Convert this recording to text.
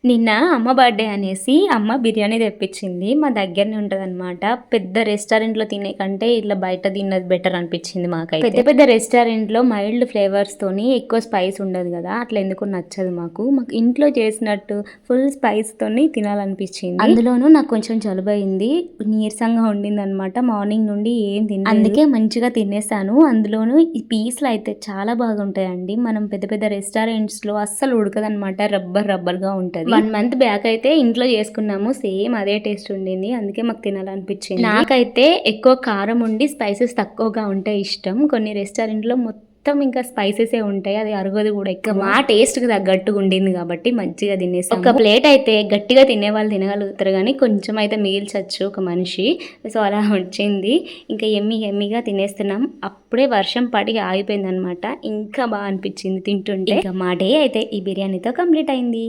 నిన్న అమ్మ బర్త్డే అనేసి అమ్మ బిర్యానీ తెప్పించింది. మా దగ్గరనే ఉంటదనమాట. పెద్ద రెస్టారెంట్‌లో తినే కంటే ఇట్లా బయట తిన్నది బెటర్ అనిపించింది మాకైతే. పెద్ద పెద్ద రెస్టారెంట్‌లో మైల్డ్ ఫ్లేవర్స్‌తోని ఎక్కువ స్పైస్ ఉండదు కదా! అట్లా ఎందుకో నచ్చదు మాకు. మాకు ఇంట్లో చేసినట్టు ఫుల్ స్పైస్‌తోని తినాలనిపించింది. అందులోనూ నాకు కొంచెం జలుబయింది. నీరసంగా ఉండిందనమాట. మార్నింగ్ నుండి ఏం తినలేదు. అందుకే మంచిగా తినేసాను. అందులోనూ ఈ పీస్‌లు అయితే చాలా బాగుంటాయండి. మనం పెద్ద పెద్ద రెస్టారెంట్స్‌లో అస్సలు ఉడకదనమాట. రబ్బర్‌గా ఉంటది. 1 మంత్ బ్యాక్ అయితే ఇంట్లో చేసుకున్నాము. సేమ్ అదే టేస్ట్ ఉండింది. అందుకే మాకు తినాలనిపించింది. నాకైతే ఎక్కువ కారం ఉండి స్పైసెస్ తక్కువగా ఉంటే ఇష్టం. కొన్ని రెస్టారెంట్‌లో మొత్తం ఇంకా స్పైసెసే ఉంటాయి. అది అరగదు కూడా ఎక్కువ. మా టేస్ట్‌కి తగ్గట్టుగా ఉండింది కాబట్టి మంచిగా తినేసాము. ఒక ప్లేట్ అయితే గట్టిగా తినేవాళ్ళు తినగలుగుతారు కానీ కొంచెం అయితే మిగిల్చొచ్చు ఒక మనిషి. సో అలా వచ్చింది. ఇంకా యమ్మీగా తినేస్తున్నాం. అప్పుడే వర్షం పడి ఆగిపోయిందనమాట. ఇంకా బాగా అనిపించింది తింటుంటే. ఇంకా మా డే అయితే ఈ బిర్యానీతో కంప్లీట్ అయింది.